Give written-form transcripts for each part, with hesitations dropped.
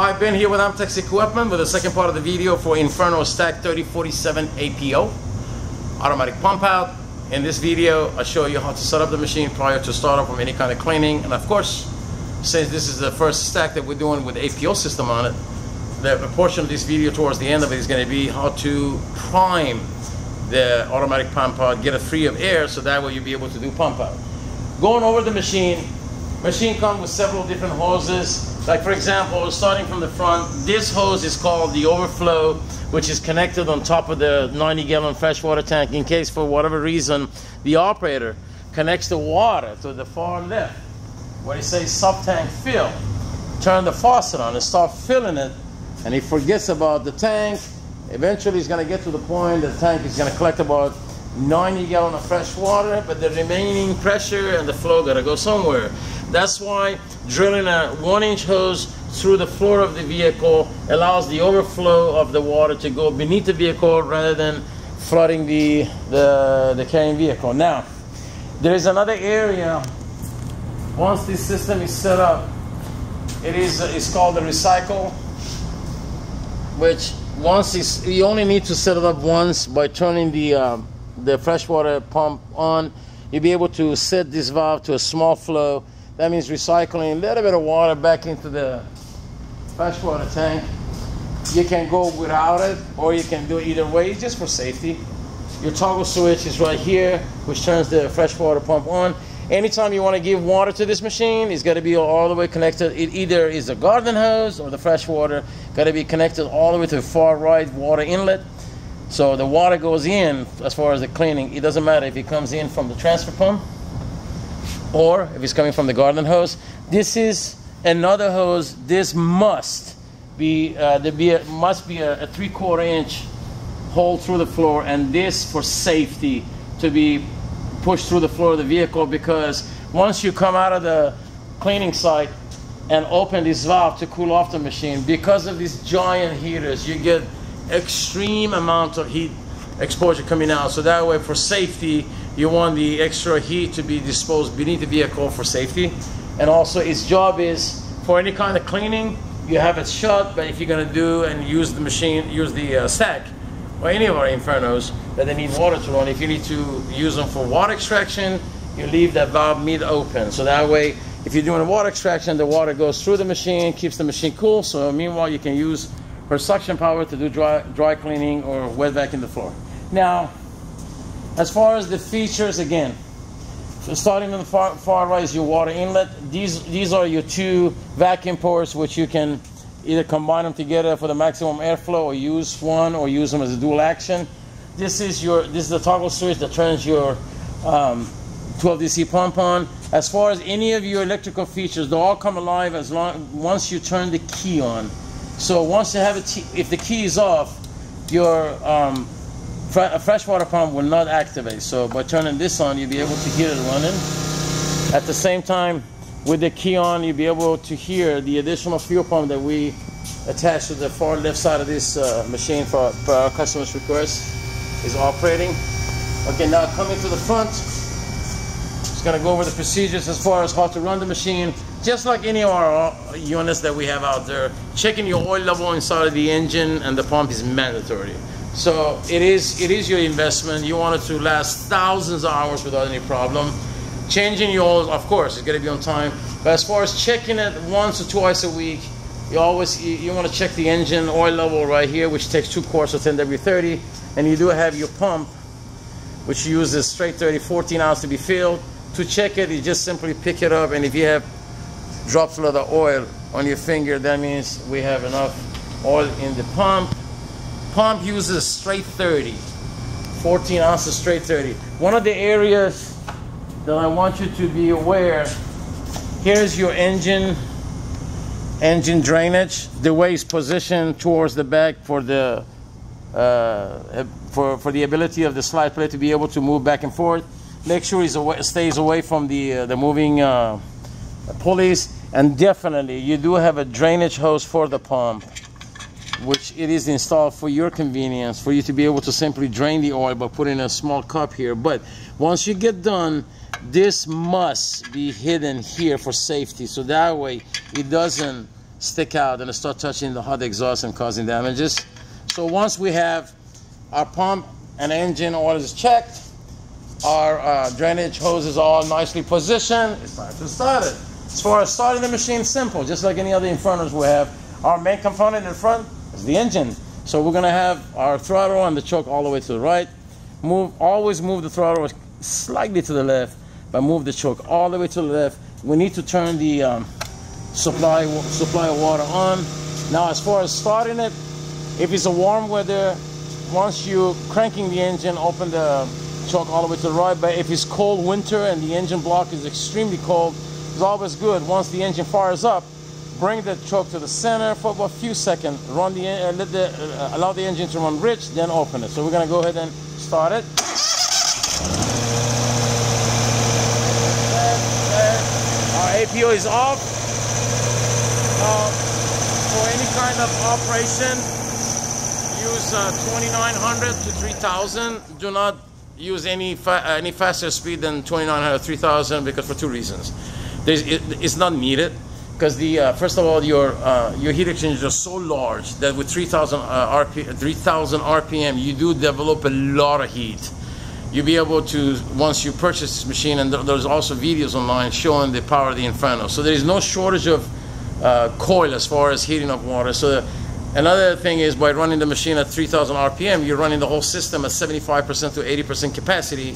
Hi, Ben here with Amtex Equipment with the second part of the video for Inferno Stack 3047 APO automatic pump out. In this video, I show you how to set up the machine prior to startup from any kind of cleaning. And of course, since this is the first stack that we're doing with APO system on it, the portion of this video towards the end of it is going to be how to prime the automatic pump out, get it free of air, so that way you'll be able to do pump out. Going over the machine comes with several different hoses. Like for example, starting from the front, this hose is called the overflow, which is connected on top of the 90-gallon freshwater tank in case for whatever reason the operator connects the water to the far left where it says sub-tank fill. Turn the faucet on and start filling it, and he forgets about the tank. Eventually he's going to get to the point the tank is going to collect about 90 gallons of fresh water, but the remaining pressure and the flow got to go somewhere. That's why drilling a 1-inch hose through the floor of the vehicle allows the overflow of the water to go beneath the vehicle rather than flooding the carrying vehicle. Now, there is another area. Once this system is set up, it's called the recycle, which you only need to set it up once by turning the freshwater pump on. You'll be able to set this valve to a small flow. That means recycling a little bit of water back into the freshwater tank. You can go without it, or you can do it either way, just for safety. Your toggle switch is right here, which turns the freshwater pump on. Anytime you want to give water to this machine, it's got to be all the way connected. It either is a garden hose or the freshwater got to be connected all the way to the far right water inlet. So the water goes in as far as the cleaning. It doesn't matter if it comes in from the transfer pump or if it's coming from the garden hose. This is another hose. This must be a 3/4 inch hole through the floor, and this for safety to be pushed through the floor of the vehicle, because once you come out of the cleaning site and open this valve to cool off the machine, because of these giant heaters, you get extreme amount of heat exposure coming out. So that way, for safety, you want the extra heat to be disposed beneath the vehicle for safety. And also, its job is for any kind of cleaning, you have it shut. But if you're going to do and use the machine, use the stack or any of our Infernos that they need water to run, if you need to use them for water extraction, you leave that valve mid open. So that way, if you're doing a water extraction, the water goes through the machine, keeps the machine cool. So meanwhile, you can use her suction power to do dry cleaning or wet vacuum the floor. Now, as far as the features, again, so starting on the far right is your water inlet. These are your two vacuum ports, which you can either combine them together for the maximum airflow, or use one, or use them as a dual action. This is the toggle switch that turns your 12 DC pump on. As far as any of your electrical features, they'll all come alive once you turn the key on. So once you have if the key is off, your freshwater pump will not activate. So by turning this on, you'll be able to hear it running. At the same time, with the key on, you'll be able to hear the additional fuel pump that we attach to the far left side of this machine for our customer's request is operating. Okay, now coming to the front, just gonna go over the procedures as far as how to run the machine. Just like any of our units that we have out there, checking your oil level inside of the engine and the pump is mandatory. So it is your investment. You want it to last thousands of hours without any problem. Changing your oil, of course, it's gonna be on time. But as far as checking it once or twice a week, you want to check the engine oil level right here, which takes 2 quarts of 10W30, and you do have your pump, which uses straight 30 14 ounce to be filled. To check it, you just simply pick it up, and if you have drops of the oil on your finger, that means we have enough oil in the pump. Pump uses straight 30, 14 ounces straight 30. One of the areas that I want you to be aware, here's your engine drainage. The way it's positioned towards the back for the for the ability of the slide plate to be able to move back and forth. Make sure it stays away from the moving pulleys. And definitely, you do have a drainage hose for the pump, which it is installed for your convenience, for you to be able to simply drain the oil by putting a small cup here. But once you get done, this must be hidden here for safety, so that way it doesn't stick out and start touching the hot exhaust and causing damages. So once we have our pump and engine oils checked, our drainage hoses all nicely positioned, it's time to start it. As far as starting the machine, simple, just like any other Infernos we have. Our main component in front is the engine. So we're gonna have our throttle and the choke all the way to the right. Always move the throttle slightly to the left, but move the choke all the way to the left. We need to turn the supply of water on. Now, as far as starting it, if it's a warm weather, once you're cranking the engine, open the choke all the way to the right. But if it's cold winter and the engine block is extremely cold, it's always good. Once the engine fires up, bring the choke to the center for about a few seconds. Allow the engine to run rich, then open it. So we're gonna go ahead and start it. Our APO is off. For any kind of operation, use 2900 to 3000. Do not use any faster speed than 2900 3000 because for two reasons. It's not needed, because first of all, your heat exchangers are so large that with 3000 RPM you do develop a lot of heat. You'll be able to, once you purchase this machine, and there's also videos online showing the power of the Inferno. So there is no shortage of coil as far as heating of water. So another thing is, by running the machine at 3000 RPM, you're running the whole system at 75% to 80% capacity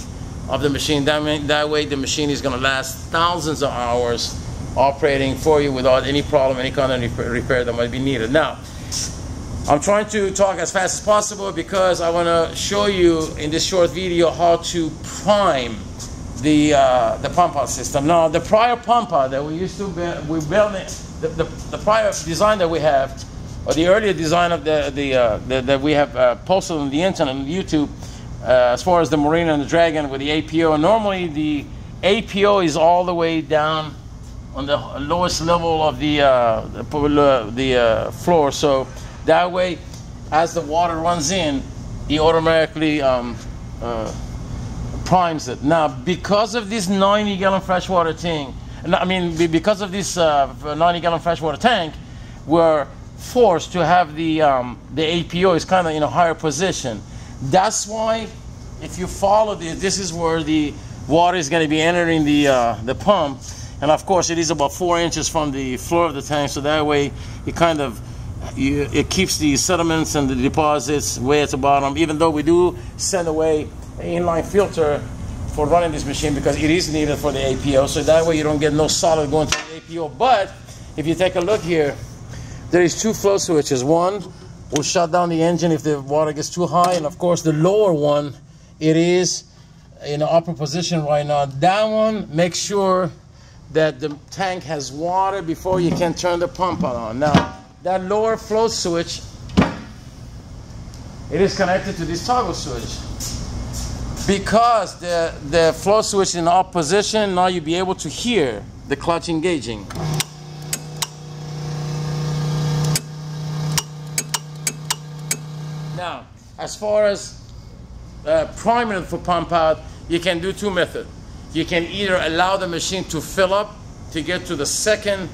of the machine. That way the machine is going to last thousands of hours operating for you without any problem, any kind of repair that might be needed. Now, I'm trying to talk as fast as possible because I want to show you in this short video how to prime the pump out system. Now, the prior pump out that we used to build, the prior design that we have, or the earlier design of that we have posted on the internet and YouTube, as far as the Marina and the Dragon with the APO. Normally, the APO is all the way down on the lowest level of the floor, so that way, as the water runs in, he automatically primes it. Now, because of this 90-gallon freshwater tank, because of this 90-gallon freshwater tank, we're forced to have the APO is kind of in a higher position. That's why, if you follow this is where the water is going to be entering the pump, and of course it is about 4 inches from the floor of the tank, so that way it keeps the sediments and the deposits way at the bottom, even though we do send away an inline filter for running this machine because it is needed for the APO, so that way you don't get no solid going to the APO. But if you take a look here, there is 2 flow switches. One will shut down the engine if the water gets too high, and of course the lower one, it is in the upper position right now. That one makes sure that the tank has water before you can turn the pump on. Now, that lower flow switch, it is connected to this toggle switch. Because the flow switch is in the up position, now you'll be able to hear the clutch engaging. Now, as far as priming for pump out, you can do 2 methods. You can either allow the machine to fill up to get to the second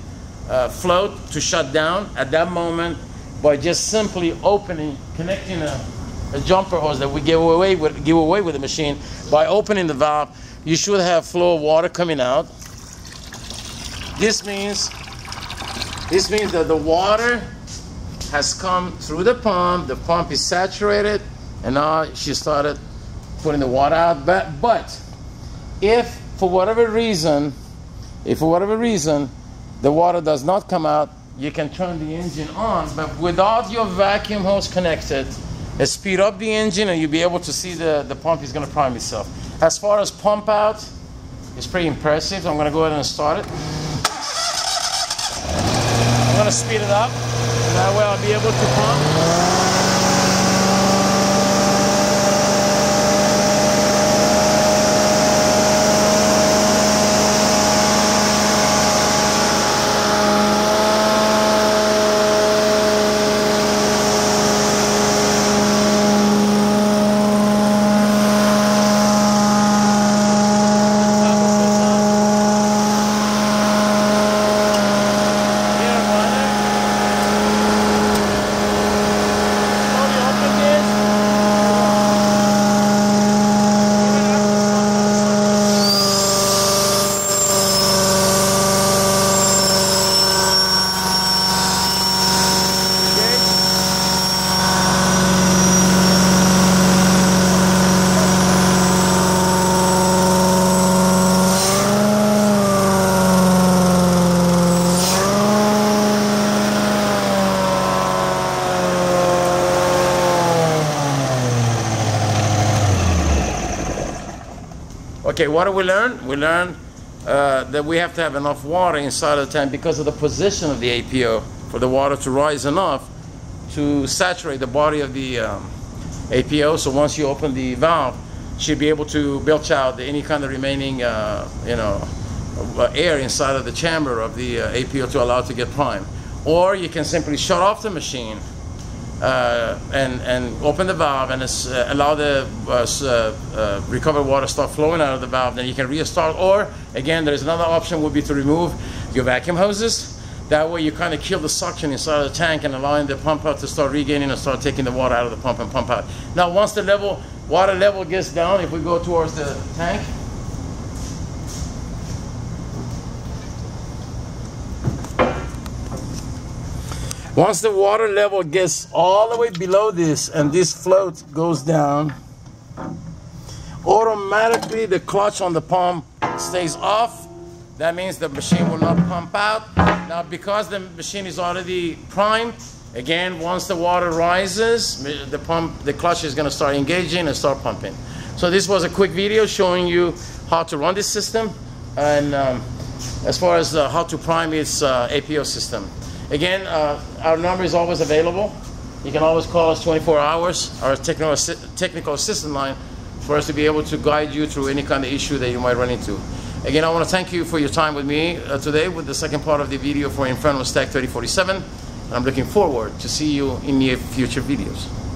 float to shut down at that moment by just simply connecting a jumper hose that we give away with the machine. By opening the valve, you should have flow of water coming out. This means that the water has come through the pump is saturated, and now she started putting the water out. But if for whatever reason the water does not come out, you can turn the engine on, but without your vacuum hose connected, speed up the engine and you'll be able to see the pump is going to prime itself. As far as pump out, it's pretty impressive. I'm going to go ahead and start it. I'm going to speed it up, and that way I'll be able to pump. Okay, what do we learn? We learned that we have to have enough water inside of the tank because of the position of the APO for the water to rise enough to saturate the body of the APO. So once you open the valve, you should be able to belch out any kind of remaining air inside of the chamber of the APO to allow it to get primed. Or you can simply shut off the machine and open the valve and allow the recovered water start flowing out of the valve. Then you can restart. Or again, there's another option would be to remove your vacuum hoses. That way you kind of kill the suction inside of the tank and allowing the pump out to start regaining and start taking the water out of the pump and pump out. Now once the water level gets down, if we go towards the tank, once the water level gets all the way below this and this float goes down, automatically the clutch on the pump stays off. That means the machine will not pump out. Now because the machine is already primed, again, once the water rises, the clutch is going to start engaging and start pumping. So this was a quick video showing you how to run this system and as far as how to prime its APO system. Again, our number is always available. You can always call us 24 hours, our technical assistant line, for us to be able to guide you through any kind of issue that you might run into. Again, I want to thank you for your time with me today with the second part of the video for Inferno Stack 3047. I'm looking forward to see you in near future videos.